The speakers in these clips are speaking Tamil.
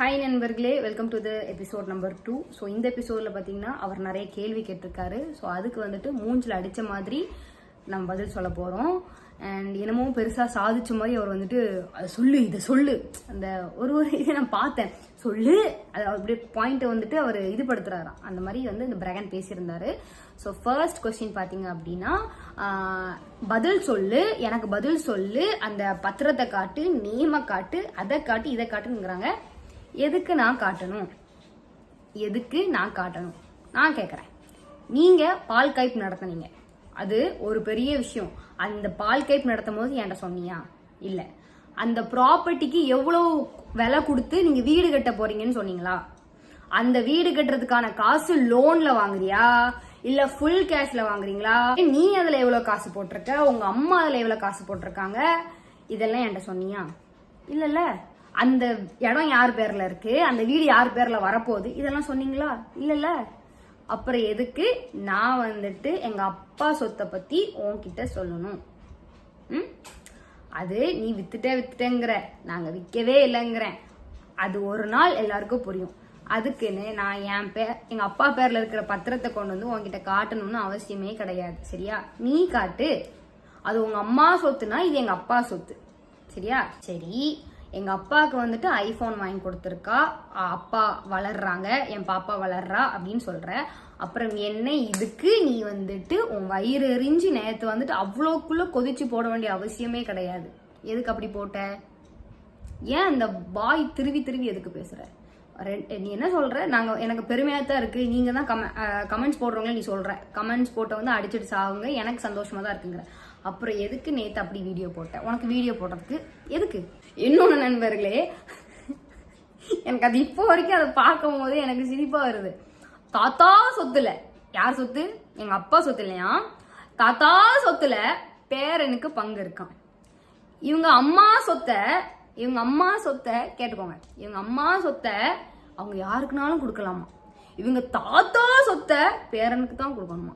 ஹாய் நண்பர்களே, welcome to the episode number 2. So இந்த எபிசோடில் பார்த்தீங்கன்னா அவர் நிறைய கேள்வி கேட்டிருக்காரு. ஸோ அதுக்கு வந்துட்டு மூஞ்சில் அடித்த மாதிரி நம்ம பதில் சொல்ல போகிறோம். அண்ட் என்னமோ பெருசாக சாதிச்ச மாதிரி அவர் வந்துட்டு அதை சொல்லு இதை சொல்லு அந்த ஒரு இதை நான் பார்த்தேன் சொல்லு அது அப்படியே பாயிண்ட்டை வந்துட்டு அவர் இதுபடுத்துறாராம். அந்த மாதிரி வந்து இந்த பிரகன் பேசியிருந்தாரு. ஸோ ஃபர்ஸ்ட் கொஸ்டின் பார்த்தீங்க அப்படின்னா, பதில் சொல்லு, எனக்கு பதில் சொல்லு, அந்த பத்திரத்தை காட்டு, நேமை காட்டு, அதை காட்டு, இதை காட்டுங்கிறாங்க. எதுக்கு நான் காட்டணும்? எதுக்கு நான் காட்டணும்? நான் கேட்குறேன். நீங்கள் பால் கைப் நடத்துனீங்க, அது ஒரு பெரிய விஷயம். அந்த பால் கைப் நடத்தும் போது என்கிட்ட சொன்னியா? இல்லை. அந்த ப்ராப்பர்ட்டிக்கு எவ்வளோ விலை கொடுத்து நீங்கள் வீடு கட்ட போறீங்கன்னு சொன்னீங்களா? அந்த வீடு கட்டுறதுக்கான காசு லோன்ல வாங்குறியா இல்ல ஃபுல் கேஷ்ல வாங்குறீங்களா? நீ அதுல எவ்வளவு காசு போட்டிருக்க, உங்க அம்மா அதுல எவ்வளவு காசு போட்டிருக்காங்க, இதெல்லாம் என்கிட்ட சொன்னியா? இல்லல்ல. அந்த இடம் யார் பேர்ல இருக்கு, அந்த வீடு யார் பேர்ல வரப்போகுது, இதெல்லாம் சொன்னீங்களா? இல்லல்ல. அப்புறம் எதுக்கு நான் வந்துட்டு எங்க அப்பா சொத்தை பத்தி உன்கிட்ட சொல்லணும்? அது நீ வித்துட்டேங்கிற, நாங்க விற்கவே இல்லைங்கிறேன். அது ஒரு நாள் எல்லாருக்கும் புரியும். அதுக்குன்னு நான் எங்க அப்பா பேர்ல இருக்கிற பத்திரத்தை கொண்டு வந்து உன்கிட்ட காட்டணும்னு அவசியமே கிடையாது. சரியா? நீ காட்டு. அது உங்க அம்மா சொத்துனா இது எங்க அப்பா சொத்து. சரியா? சரி, எங்க அப்பாவுக்கு வந்துட்டு ஐபோன் வாங்கி கொடுத்துருக்கா, அப்பா வளர்றாங்க, என் பாப்பா வளர்றா அப்படின்னு சொல்ற. அப்புறம் என்ன இதுக்கு நீ வந்துட்டு உன் வயிறு எரிஞ்சு நேத்து வந்துட்டு அவ்வளோக்குள்ள கொதிச்சு போட வேண்டிய அவசியமே கிடையாது. எதுக்கு அப்படி போட்ட? ஏன் அந்த பாய் திருவி திருவி எதுக்கு பேசுற? நீ என்ன சொல்ற? எனக்கு பெருமையா தான் இருக்கு, நீங்க தான் கமெண்ட்ஸ் போடுறவங்களே நீ சொல்ற, கமெண்ட்ஸ் போட்ட வந்து அடிச்சுட்டு சாவுங்க, எனக்கு சந்தோஷமா தான் இருக்குங்கிற. அப்புறம் எதுக்கு நேத்து அப்படி வீடியோ போட்ட? உனக்கு வீடியோ போடுறதுக்கு எதுக்கு? இன்னொன்னு நண்பர்களே, எனக்கு அது இப்போ வரைக்கும் அதை பார்க்கும் போது எனக்கு சிரிப்பா வருது. தாத்தா சொத்துல, யார் சொத்து? எங்க அப்பா சொத்து இல்லையா, தாத்தா சொத்துல பேரனுக்கு பங்கு இருக்கான். இவங்க அம்மா சொத்தை கேட்டுக்கோங்க, இவங்க அம்மா சொத்தை அவங்க யாருக்குனாலும் கொடுக்கலாமா, இவங்க தாத்தா சொத்தை பேரனுக்கு தான் கொடுக்கணுமா?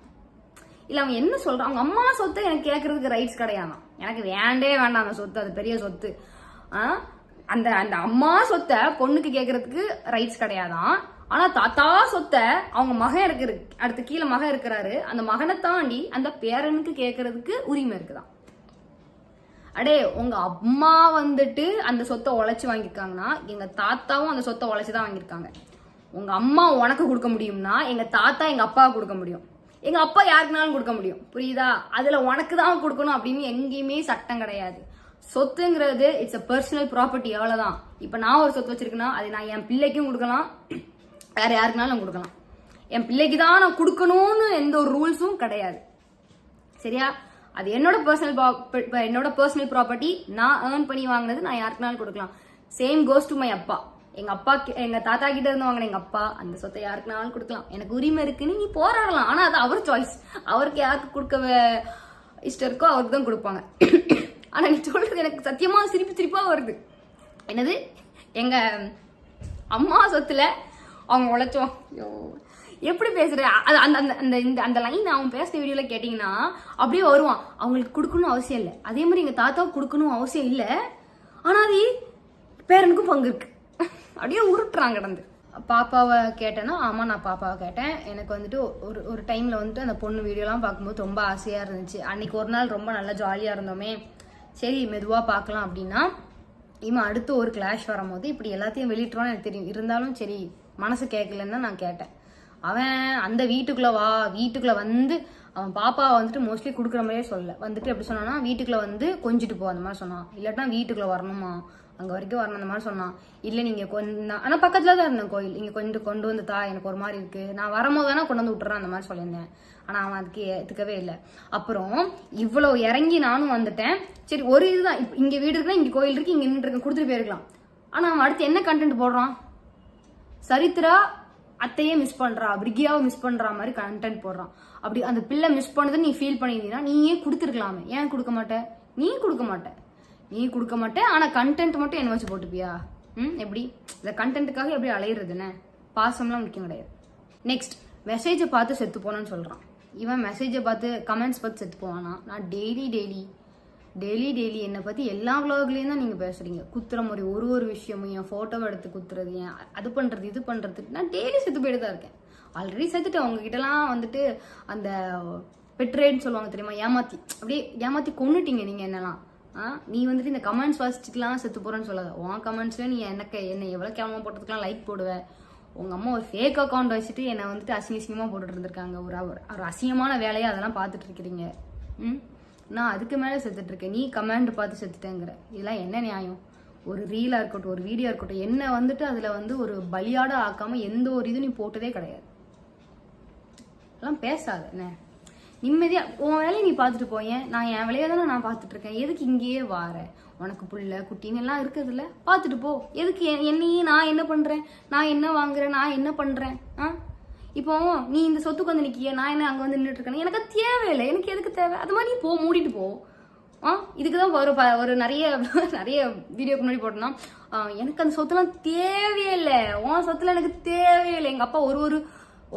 இல்ல அவங்க என்ன சொல்றாங்க, அவங்க அம்மா சொத்தை எனக்கு கேட்கறதுக்கு ரைட்ஸ் கிடையாதான், எனக்கு வேண்டாம் அந்த சொத்து, அது பெரிய சொத்து. அந்த அந்த அம்மா சொத்தை பொண்ணுக்கு கேட்கறதுக்கு ரைட்ஸ் கிடையாதான். ஆனா தாத்தா சொத்தை அவங்க மகன் இருக்கு, அடுத்து கீழே மகன் இருக்கிறாரு, அந்த மகனை தாண்டி அந்த பேரனுக்கு கேட்கறதுக்கு உரிமை இருக்குதான். அடே, உங்க அம்மா வந்துட்டு அந்த சொத்தை உழைச்சு வாங்கியிருக்காங்கன்னா எங்க தாத்தாவும் அந்த சொத்தை உழைச்சுதான் வாங்கியிருக்காங்க. உங்க அம்மா உனக்கு கொடுக்க முடியும்னா எங்க தாத்தா எங்க அப்பாவுக்கு கொடுக்க முடியும், எங்க அப்பா யாருக்குனாலும் கொடுக்க முடியும். புரியுதா? அதுல உனக்கு தான் கொடுக்கணும் அப்படின்னு எங்கேயுமே சட்டம் கிடையாது. சொத்துங்கிறது இட்ஸ் அ பர்சனல் ப்ராப்பர்ட்டி, அவ்வளவுதான். இப்ப நான் ஒரு சொத்து வச்சிருக்கேன்னா அது நான் என் பிள்ளைக்கும் கொடுக்கலாம், வேற யாருக்குனாலும் கொடுக்கலாம். என் பிள்ளைக்கு தான் நான் கொடுக்கணும்னு எந்த ஒரு ரூல்ஸும் கிடையாது. சரியா? அது என்னோட பர்சனல் ப்ராப்பர்ட்டி, நான் ஏர்ன் பண்ணி வாங்கினது, நான் யாருக்குனாலும் கொடுக்கலாம். சேம் கோஸ் டு மை அப்பா. எங்க தாத்தா கிட்ட இருந்து வாங்கின எங்க அப்பா அந்த சொத்தை யாருக்குனாலும் கொடுக்கலாம், எனக்கு உரிமை இருக்குன்னு நீ போராடலாம். ஆனா அது அவர் சாய்ஸ், அவருக்கு யாருக்கு கொடுக்க இஷ்டம் இருக்கோ அவருக்கு தான் கொடுப்பாங்க. ஆனா நீ சொல்றது எனக்கு சத்தியமா சிரிப்பா வருது. என்னது, எங்க அம்மா சொத்துல அவங்க உழைச்சோம்? எப்படி பேசுற? அந்த லைன் அவன் பேசுற வீடியோல கேட்டீங்கன்னா அப்படியே வருவான். அவங்களுக்கு கொடுக்கணும் அவசியம் இல்லை, அதே மாதிரி எங்க தாத்தாவுக்கு கொடுக்கணும் அவசியம் இல்லை, ஆனா அது பேரனுக்கும் பங்கு இருக்கு. அப்படியே உருட்டுறாங்க கடந்து. பாப்பாவை கேட்டேன்னா, ஆமா நான் பாப்பாவை கேட்டேன். எனக்கு வந்துட்டு ஒரு டைம்ல வந்துட்டு அந்த பொண்ணு வீடியோலாம் பார்க்கும்போது ரொம்ப ஆசையா இருந்துச்சு. அன்னைக்கு ஒரு நாள் ரொம்ப நல்லா ஜாலியா இருந்தோமே, சரி மெதுவா பார்க்கலாம் அப்படின்னா இவன் அடுத்து ஒரு கிளாஷ் வரும்போது இப்படி எல்லாத்தையும் வெளியிட்டுருவான்னு எனக்கு தெரியும். இருந்தாலும் சரி மனசு கேட்கலன்னு தான் நான் கேட்டேன். அவன் அந்த வீட்டுக்குள்ள வந்து அவன் பாப்பாவை வந்துட்டு மோஸ்ட்லி கொடுக்குற மாதிரியே சொல்லல, வந்துட்டு எப்படி சொன்னான்னா வீட்டுக்குள்ள வந்து கொஞ்சிட்டு போ அந்த மாதிரி சொன்னான். இல்லாட்டா வீட்டுக்குள்ள வரணுமா, அங்க வரைக்கும் வரணும் அந்த மாதிரி சொன்னான். இல்ல நீங்க கொஞ்சம், ஆனா பக்கத்துல தான் இருந்தேன் கோயில், நீங்க கொஞ்சம் கொண்டு வந்து தா, எனக்கு ஒரு மாதிரி இருக்கு, நான் வரும்போது தானே கொண்டு வந்து விட்டுறேன் அந்த மாதிரி சொல்லியிருந்தேன். ஆனா அவன் அதுக்கு ஏத்துக்கவே இல்லை. அப்புறம் இவ்வளவு இறங்கி நானும் வந்துட்டேன். சரி ஒரு இதுதான், இங்க வீடு இருக்குன்னா இங்க கோயில் இருக்கு, இங்க நின்று இருக்க கொடுத்துட்டு போயிருக்கலாம். ஆனா அவன் அடுத்து என்ன கண்டென்ட் போடுறான்? சரித்திரா அத்தையே மிஸ் பண்றா, பிரிகியாவை மிஸ் பண்ற மாதிரி கண்டென்ட் போடுறான். அப்படி அந்த பிள்ளை மிஸ் பண்ணதுன்னு நீ ஃபீல் பண்ணிருந்தீங்கன்னா நீயே கொடுத்துருக்கலாமே, ஏன் கொடுக்க மாட்டேன்? நீ கொடுக்க மாட்டேன், ஆனா கண்டென்ட் மட்டும் என்ன வச்சு போட்டுப்பியா? எப்படி இந்த கண்டென்ட்டுக்காக எப்படி அலையிறதுன்னு? பாசம்லாம் முக்கியம் கிடையாது. நெக்ஸ்ட், மெசேஜை பார்த்து செத்து போனேன்னு சொல்றான். இவன் மெசேஜை பார்த்து கமெண்ட்ஸ் பார்த்து செத்து போவானா? நான் டெய்லி டெய்லி என்னை பற்றி எல்லா vlogலயும் தான் நீங்கள் பேசுகிறீங்க. குத்துற மாதிரி ஒரு விஷயமும் என் ஃபோட்டோவை எடுத்து குத்துறது, ஏன் அது பண்ணுறது இது பண்ணுறதுக்கு நான் டெய்லி செத்து போயிட்டு தான் இருக்கேன். ஆல்ரெடி செத்துட்டேன். உங்ககிட்டலாம் வந்துட்டு அந்த பெட்ரேன்னு சொல்லுவாங்க தெரியுமா, அப்படியே ஏமாற்றி கொண்டுட்டீங்க நீங்கள் என்னெல்லாம். நீ வந்துட்டு இந்த கமெண்ட்ஸ் வாசிச்சுக்கலாம் செத்து போகிறேன்னு சொல்லாத. உன் கமெண்ட்ஸில் நீ என்னை எவ்வளோ கேவலமாக போட்டதுக்கெலாம் லைக் போடுவேன். உங்கள் அம்மா ஒரு ஃபேக் அக்கௌண்ட் வச்சுட்டு என்னை வந்துட்டு அசிங்கமாக போட்டுட்டு இருந்திருக்காங்க. ஒரு அசிங்கமான வேலையை அதெல்லாம் பார்த்துட்டு இருக்கிறீங்க. நான் அதுக்கு மேலே செத்துட்ருக்கேன். நீ கமெண்ட் பார்த்து செத்துட்டேங்கிற. இதெல்லாம் என்ன நியாயம்? ஒரு ரீலாக இருக்கட்டும், ஒரு வீடியோ இருக்கட்டும், என்ன வந்துட்டு அதில் வந்து ஒரு பலியாட ஆக்காமல் எந்த ஒரு இதுவும் நீ போட்டதே கிடையாது. அதெல்லாம் பேசாத. என்ன நிம்மதியாக உன் வேலையை நீ பார்த்துட்டு போயேன். நான் என் வேலையை தானே நான் பார்த்துட்டு இருக்கேன். எதுக்கு இங்கேயே வாரேன்? உனக்கு புள்ள குட்டின்னு எல்லாம் இருக்குதுல்ல, பார்த்துட்டு போ. எதுக்கு என்னையே நான் என்ன பண்ணுறேன், நான் என்ன வாங்குறேன், நான் என்ன பண்ணுறேன்? இப்போ நீ இந்த சொத்துக்கு வந்து நிற்கிய, நான் என்ன அங்கே வந்து நின்றுட்டு இருக்கேன். எனக்கு தேவையில்லை. எனக்கு எதுக்கு தேவை? அது மாதிரி நீ போ, மூடிட்டு போ. இதுக்கு தான் ஒரு நிறைய வீடியோக்கு முன்னாடி போட்டோம்னா, எனக்கு அந்த சொத்துலாம் தேவையில்லை, உன் சொத்துல எனக்கு தேவையில்லை. எங்கள் அப்பா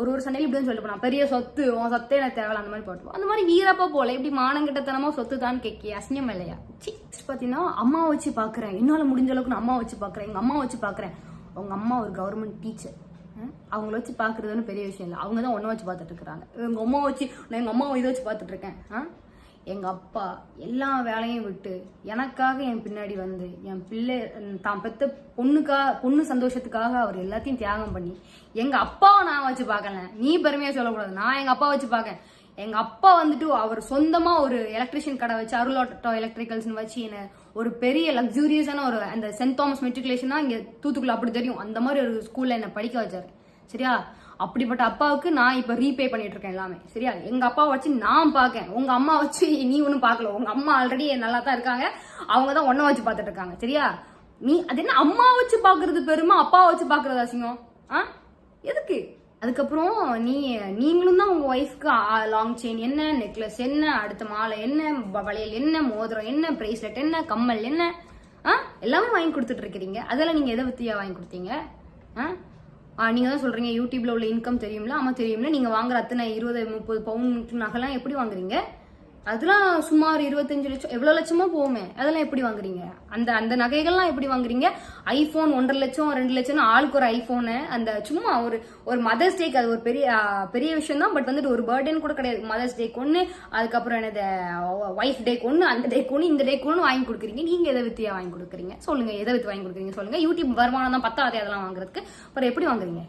ஒரு சண்டையில் இப்படின்னு சொல்லிட்டு போனா, பெரிய சொத்து உன் சொத்தே எனக்கு தேவையில்ல அந்த மாதிரி போட்டுப்போம். அந்த மாதிரி வீரப்பா போல இப்படி மானங்கிட்டத்தனமா சொத்து தான் கேட்கி அசிங்கம் இல்லையா? பார்த்தீங்கன்னா அம்மா வச்சு பார்க்குறேன், என்னால் முடிஞ்ச அளவுக்கு நான் அம்மா வச்சு பார்க்குறேன், எங்கள் அம்மா வச்சு பார்க்குறேன். உங்க அம்மா ஒரு கவர்மெண்ட் டீச்சர். அவங்கள வச்சு பார்க்குறதுன்னு பெரிய விஷயம் இல்லை. அவங்க தான் ஒன்றை வச்சு பார்த்துட்டு இருக்கிறாங்க. எங்கள் அம்மா வச்சு நான் எங்கள் அம்மாவை இதை வச்சு பார்த்துட்டு இருக்கேன். எங்கள் அப்பா எல்லா வேலையும் விட்டு எனக்காக என் பின்னாடி வந்து என் பிள்ளை தான் பெற்ற பொண்ணு சந்தோஷத்துக்காக அவர் எல்லாத்தையும் தியாகம் பண்ணி எங்கள் அப்பாவை நான் வச்சு பார்க்கல. நீ பெருமையாக சொல்லக்கூடாது. நான் எங்கள் அப்பா வச்சு பார்க்கேன். எங்கள் அப்பா வந்துட்டு அவர் சொந்தமாக ஒரு எலக்ட்ரிஷியன் கடை வச்சு, அருளாட்டோ எலக்ட்ரிக்கல்ஸ்னு வச்சு என்ன ஒரு பெரிய லக்ஸூரியஸான ஒரு அந்த சென்ட் தாமஸ் மெட்ரிகுலேஷன் தான் இங்கே தூத்துக்குள்ள அப்படி தெரியும், அந்த மாதிரி ஒரு ஸ்கூலில் என்னை படிக்க வச்சாரு. சரியா? அப்படிப்பட்ட அப்பாவுக்கு நான் இப்போ ரீபே பண்ணிட்டு இருக்கேன் எல்லாமே. சரியா? எங்க அப்பாவை வச்சு நான் பார்க்கேன். உங்க அம்மா வச்சு நீ ஒன்றும் பார்க்கல. உங்க அம்மா ஆல்ரெடி நல்லா தான் இருக்காங்க. அவங்க தான் ஒன்றை வச்சு பார்த்துட்டு இருக்காங்க. சரியா? நீ அது என்ன அம்மா வச்சு பார்க்கறது பெருமை, அப்பாவை வச்சு பார்க்கறது அசிங்கம்? எதுக்கு? அதுக்கப்புறம் நீங்களும் தான் உங்க ஒய்ஃப்க்கு லாங் செயின் என்ன, நெக்லஸ் என்ன, அடுத்த மாலை என்ன, வளையல் என்ன, மோதிரம் என்ன, பிரேஸ்லெட் என்ன, கம்மல் என்ன, எல்லாமே வாங்கி கொடுத்துட்டு இருக்கிறீங்க. அதெல்லாம் நீங்க எதை பத்தியா வாங்கி கொடுத்தீங்க? நீங்க தான் சொல்றீங்க யூடியூப்ல உள்ள இன்கம் தெரியும்ல. ஆமா தெரியும்ல. நீங்க வாங்குற அத்தனை 20-30 பவுன் நகைலாம் எப்படி வாங்குறீங்க? அதெல்லாம் சுமார் 25 லட்சம் எவ்வளவு லட்சமா போகுமே. அதெல்லாம் எப்படி வாங்குறீங்க? அந்த நகைகள்லாம் எப்படி வாங்குறீங்க? ஐபோன் 1.5 லட்சம் 2 லட்சம் ஆளுக்கு ஒரு ஐபோனு. அந்த சும்மா ஒரு மதர்ஸ் டேக்கு அது ஒரு பெரிய விஷயம் தான். பட் வந்துட்டு ஒரு பர்த்டேன்னு கூட கிடையாது. மதர்ஸ் டேக்கு ஒன்று, அதுக்கப்புறம் என்னது ஒய்ஃப் டேக்கு ஒன்று, அந்த டேக்கு ஒன்று, இந்த டேக்கு ஒன்று வாங்கி கொடுக்குறீங்க. நீங்க எதை வித்தியா வாங்கி கொடுக்குறீங்க? சொல்லுங்க, எதை வித்து வாங்கி கொடுக்குறீங்க சொல்லுங்க. யூடியூப் வருமானம் தான் பத்தாதே அதெல்லாம் வாங்குறதுக்கு. அப்புறம் எப்படி வாங்குறீங்க?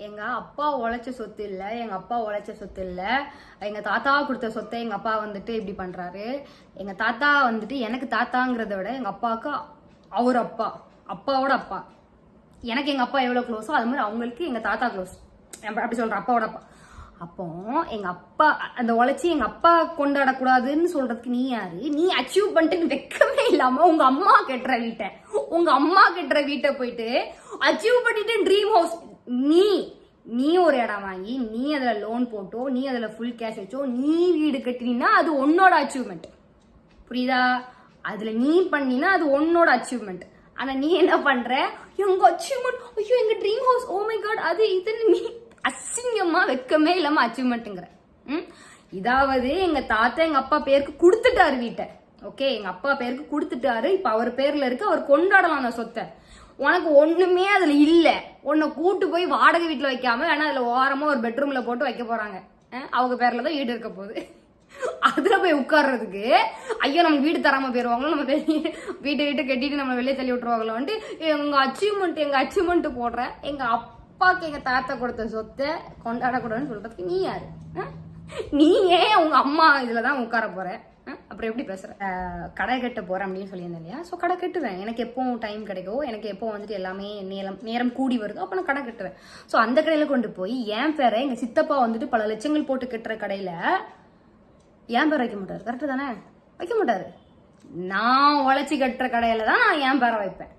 எங்க அப்பா உழைச்ச சொத்து இல்ல, எங்க அப்பா உழைச்ச சொத்து இல்ல, எங்க தாத்தா கொடுத்த சொத்தை எங்க அப்பா வந்துட்டு இப்படி பண்றாரு. எங்க தாத்தா வந்துட்டு எனக்கு தாத்தாங்கிறத விட எங்க அப்பாவுக்கு அவர் அப்பாவோட அப்பா. எனக்கு எங்க அப்பா எவ்வளவு க்ளோஸோ அது மாதிரி அவங்களுக்கு எங்க தாத்தா க்ளோஸ். அப்படி சொல்றேன், அப்பாவோட அப்பா. அப்போ எங்க அப்பா அந்த உழைச்சி எங்க அப்பா கொண்டாடக்கூடாதுன்னு சொல்றதுக்கு நீ யாரு? நீ அச்சீவ் பண்ணிட்டு வெக்கமே இல்லாம உங்க அம்மா கட்டுற வீட்டை போயிட்டு அச்சீவ் பண்ணிட்டு ட்ரீம் ஹவுஸ் நீ ஒரு இடம் வாங்கி நீ அதுல லோன் போட்டோ, நீ அதுல ஃபுல் கேஷ் வச்சோ, நீ வீடு கட்டினா அது உன்னோட அச்சீவ்மெண்ட். புரியுதா? அதுல நீ பண்ணினா அது உன்னோட அச்சீவ்மெண்ட். ஆனா நீ என்ன பண்ற? எங்க அச்சீவ்மெண்ட், ஐயோ எங்க dream house, oh my God, அது இதுன்னு நீ அசிங்கமா வெக்கமே இல்லாம அச்சீவ்மெண்ட்ங்கிற. இதாவது எங்க தாத்தா எங்க அப்பா பேருக்கு கொடுத்துட்டாரு வீட்டை. ஓகே, எங்க அப்பா பேருக்கு கொடுத்துட்டாரு. இப்ப அவர் பேர்ல இருக்கு, அவர் கொண்டாடலாம் அந்த சொத்தை. உனக்கு ஒண்ணுமே அதுல இல்ல. உன்னை கூட்டு போய் வாடகை வீட்டுல வைக்காம வேணா அதுல ஓரமா ஒரு பெட்ரூம்ல போட்டு வைக்க போறாங்க. அவங்க பேர்ல தான் வீடு இருக்க போகுது. அதுல போய் உட்கார்றதுக்கு ஐயோ நம்ம வீடு தராம போயிருவாங்களோ, நம்ம வீட்டை கட்டிட்டு நம்ம வெளியே தள்ளி விட்டுருவாங்களோன்ட்டு எங்க அச்சீவ்மெண்ட் போடுற. எங்க அப்பாக்கு எங்க தாத்தா கொடுத்த சொத்தை கொண்டாடக்கூடாதுன்னு சொல்றதுக்கு நீ யாரு? நீ ஏன் உங்க அம்மா இதுலதான் உட்கார போற? அப்புறம் எப்படி பேசுற? கடை கட்ட போறேன் அப்படின்னு சொல்லியிருந்தேன் இல்லையா? ஸோ கடை கட்டுவேன். எனக்கு எப்போ டைம் கிடைக்கும், எனக்கு எப்போ வந்துட்டு எல்லாமே நேரம் கூடி வருதோ அப்போ நான் கடை கட்டுவேன். ஸோ அந்த கடையில கொண்டு போய் என் பேரை எங்க சித்தப்பா வந்துட்டு பல லட்சங்கள் போட்டு கட்டுற கடையில என் பேரை வைக்க மாட்டாரு. கரெக்டு தானே? வைக்க மாட்டாரு. நான் உழைச்சி கட்டுற கடையில தான் நான் என் பேரை வைப்பேன்.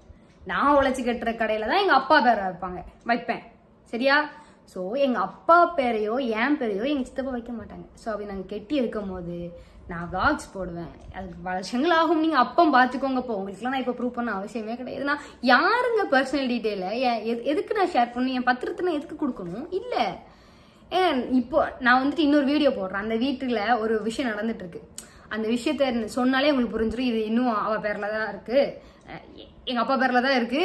நான் உழைச்சி கட்டுற கடையில தான் எங்க அப்பா பேரை வைப்பேன். சரியா? ஸோ எங்க அப்பா பேரையோ என் பேரையோ எங்க சித்தப்பா வைக்க மாட்டாங்க. ஸோ அப்படி நாங்கள் கெட்டி இருக்கும் போது நான் vlogs போடுவேன். அதுக்கு வருஷங்கள் ஆகும். நீங்க அப்போ பாத்துக்கோங்க. இப்போ உங்களுக்குலாம் நான் இப்போ ப்ரூவ் பண்ண அவசியமே கிடையாது. நான் யாருங்க பர்சனல் டீட்டெயில எதுக்கு நான் ஷேர் பண்ணி என் பத்திரத்தை நான் எதுக்கு கொடுக்கணும்? இல்லை. இப்போ நான் வந்துட்டு இன்னொரு வீடியோ போடுறேன். அந்த வீட்டுல ஒரு விஷயம் நடந்துட்டு இருக்கு. அந்த விஷயத்த சொன்னாலே உங்களுக்கு புரிஞ்சிடும் இது இன்னும் அவ பேர்ல தான் இருக்கு, எங்க அப்பா பேர்ல தான் இருக்கு,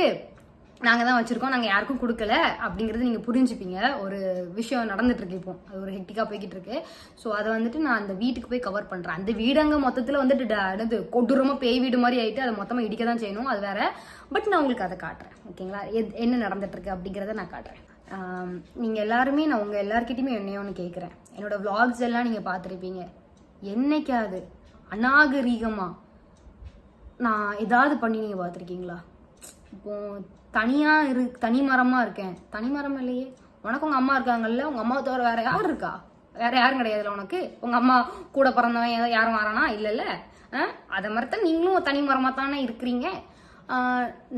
நாங்க தான் வச்சிருக்கோம், நாங்க யாருக்கும் கொடுக்கல அப்படிங்கறது நீங்க புரிஞ்சுப்பீங்க. ஒரு விஷயம் நடந்துட்டு இருக்கு இப்போ, அது ஒரு ஹெக்டிக்கா போய்கிட்டு இருக்கு. ஸோ அதை வந்துட்டு நான் அந்த வீட்டுக்கு போய் கவர் பண்றேன். அந்த வீடு அங்க மொத்தத்துல வந்துட்டு கொடூரமா பேய் வீடு மாதிரி ஆயிட்டு அதை மொத்தமா இடிக்க தான் செய்யணும், அது வேற. பட் நான் உங்களுக்கு அதை காட்டுறேன், ஓகேங்களா? என்ன நடந்துட்டு இருக்கு அப்படிங்கறத நான் காட்டுறேன். நீங்க எல்லாருமே, நான் உங்க எல்லார்கிட்டயுமே என்னைய ஒன்று கேட்குறேன். என்னோட விளாக்ஸ் எல்லாம் நீங்க பார்த்துருப்பீங்க. என்னைக்காவது அநாகரீகமா நான் ஏதாவது பண்ணி நீங்க பார்த்துருக்கீங்களா? இப்போ தனி மரமா இருக்கேன், தனி மரம் இல்லையே, உனக்கு உங்க அம்மா இருக்காங்கல்ல, உங்க அம்மா தவிர வேற யார் இருக்கா? வேற யாரும் கிடையாதுல்ல உனக்கு. உங்க அம்மா கூட பிறந்தவன் யாரும் வரானா? இல்லைல்ல. அதை மாதிரித்தான் நீங்களும் தனி மரமா தானே இருக்கிறீங்க.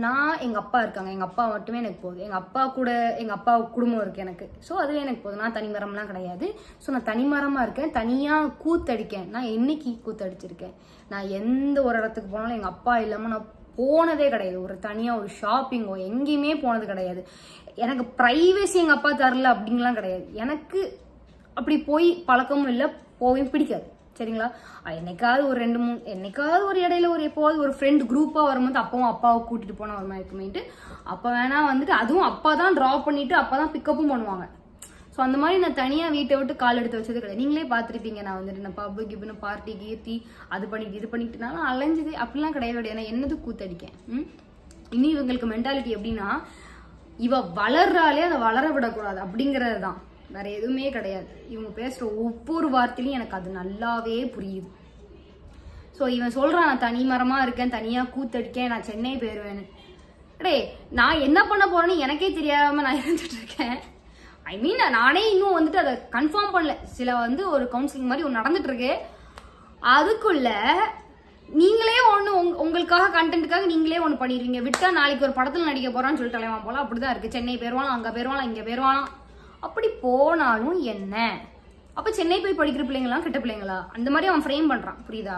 நான் எங்க அப்பா இருக்காங்க, எங்க அப்பா மட்டுமே எனக்கு போதும். எங்க அப்பா கூட எங்க அப்பா குடும்பம் இருக்கு எனக்கு. ஸோ அதுவே எனக்கு போதும். நான் தனிமரம்லாம் கிடையாது. ஸோ நான் தனிமரமா இருக்கேன், தனியா கூத்தடிக்கேன். நான் என்னைக்கு கூத்தடிச்சிருக்கேன்? நான் எந்த ஒரு இடத்துக்கு போனாலும் எங்க அப்பா இல்லாம நான் போனதே கிடையாது. ஒரு தனியா ஒரு ஷாப்பிங்கோ எங்கேயுமே போனது கிடையாது. எனக்கு பிரைவசி எங்க அப்பா தரல அப்படின்லாம் கிடையாது. எனக்கு அப்படி போய் பழக்கமும் இல்லை, போயும் பிடிக்காது. சரிங்களா? என்னைக்காவது ஒரு 2-3 என்னைக்காவது ஒரு இடையில ஒரு எப்போவாது ஒரு ஃப்ரெண்ட் குரூப்பா வரும்போது அப்பவும் அப்பாவை கூட்டிட்டு போனா ஒரு மாதிரி இருக்குமேட்டு அப்ப வேணா வந்துட்டு, அதுவும் அப்பா தான் டிராப் பண்ணிட்டு அப்பா தான் பிக்கப்பும் பண்ணுவாங்க. ஸோ அந்த மாதிரி நான் தனியா வீட்டை விட்டு கால் எடுத்து வச்சது கிடையாது. நீங்களே பார்த்துருப்பீங்க, நான் வந்துட்டு நான் பப்பு கிப்புன்னு பார்ட்டி கீர்த்தி அது பண்ணிட்டு இது பண்ணிட்டுனாலும் அலைஞ்சது அப்படிலாம் கிடையாது. ஏன்னா என்னது கூத்தடிக்கேன். இனி இவங்களுக்கு மென்டாலிட்டி எப்படின்னா, இவ வளர்றாலே அதை வளர விடக்கூடாது அப்படிங்கிறது தான், வேற எதுவுமே கிடையாது. இவங்க பேசுற ஒவ்வொரு வார்த்தையிலும் எனக்கு அது நல்லாவே புரியுது. ஸோ இவன் சொல்றான் நான் தனி மரமா இருக்கேன், தனியா கூத்தடிக்கேன், நான் சென்னை போயிருவேன்னு. டே, நான் என்ன பண்ண போறேன்னு எனக்கே தெரியாம நான் இருந்துட்டு இருக்கேன். ஐ மீன் நானே இன்னும் வந்துட்டு அதை கன்ஃபார்ம் பண்ணல. சில ஒரு கவுன்சிலிங் மாதிரி ஒன்று நடந்துட்டு இருக்கு. அதுக்குள்ள நீங்களே ஒன்று உங்களுக்காக கண்டென்ட்டுக்காக நீங்களே ஒன்று பண்ணிடுவீங்க. விட்டா நாளைக்கு ஒரு படத்தில் நடிக்க போறான்னு சொல்லிட்டு தலைவன் போல அப்படிதான் இருக்கு. சென்னை போயிருவானா, அங்க போயிருவானா, இங்க போயிருவானா. அப்படி போனாலும் என்ன? அப்ப சென்னை போய் படிக்கிற பிள்ளைங்களா கெட்ட பிள்ளைங்களா? அந்த மாதிரி அவன் ஃப்ரேம் பண்றான், புரியுதா?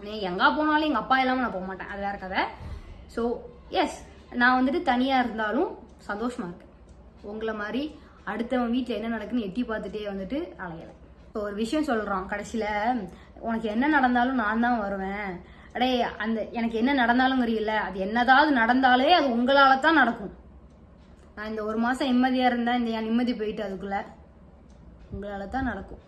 நீ எங்க போனாலும் எங்க அப்பா இல்லாம நான் போக மாட்டேன், அது வேற கதை. ஸோ எஸ், நான் வந்துட்டு தனியா இருந்தாலும் சந்தோஷமா இருக்கேன். உங்களை மாதிரி அடுத்தவன் வீட்டில் என்ன நடக்குன்னு எட்டி பார்த்துட்டே வந்துட்டு அலையலை. இப்போ ஒரு விஷயம் சொல்றான் கடைசியில, உனக்கு என்ன நடந்தாலும் நான் தான் வருவேன். அடே, அந்த எனக்கு என்ன நடந்தாலுங்கிறீல்ல, அது என்னதாவது நடந்தாலே அது உங்களால தான் நடக்கும். நான் இந்த 1 மாசம் நிம்மதியா இருந்தா இந்த என் நிம்மதி போயிட்டு அதுக்குள்ள உங்களால தான் நடக்கும்.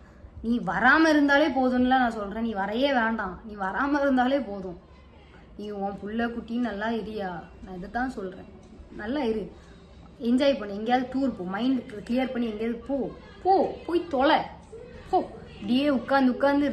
நீ வராம இருந்தாலே போதும்ல நான் சொல்றேன். நீ வரையே வேண்டாம், நீ வராம இருந்தாலே போதும். நீ உன் புள்ள குட்டின்னு நல்லா இரியா, நான் இதை தான் சொல்றேன். நல்லா இரு, என்ஜாய் பண்ணு, எங்கேயாவது டூர் போ, மைண்ட் கிளியர் பண்ணி எங்கேயாவது போய் தொலை போ. இப்படியே உட்காந்து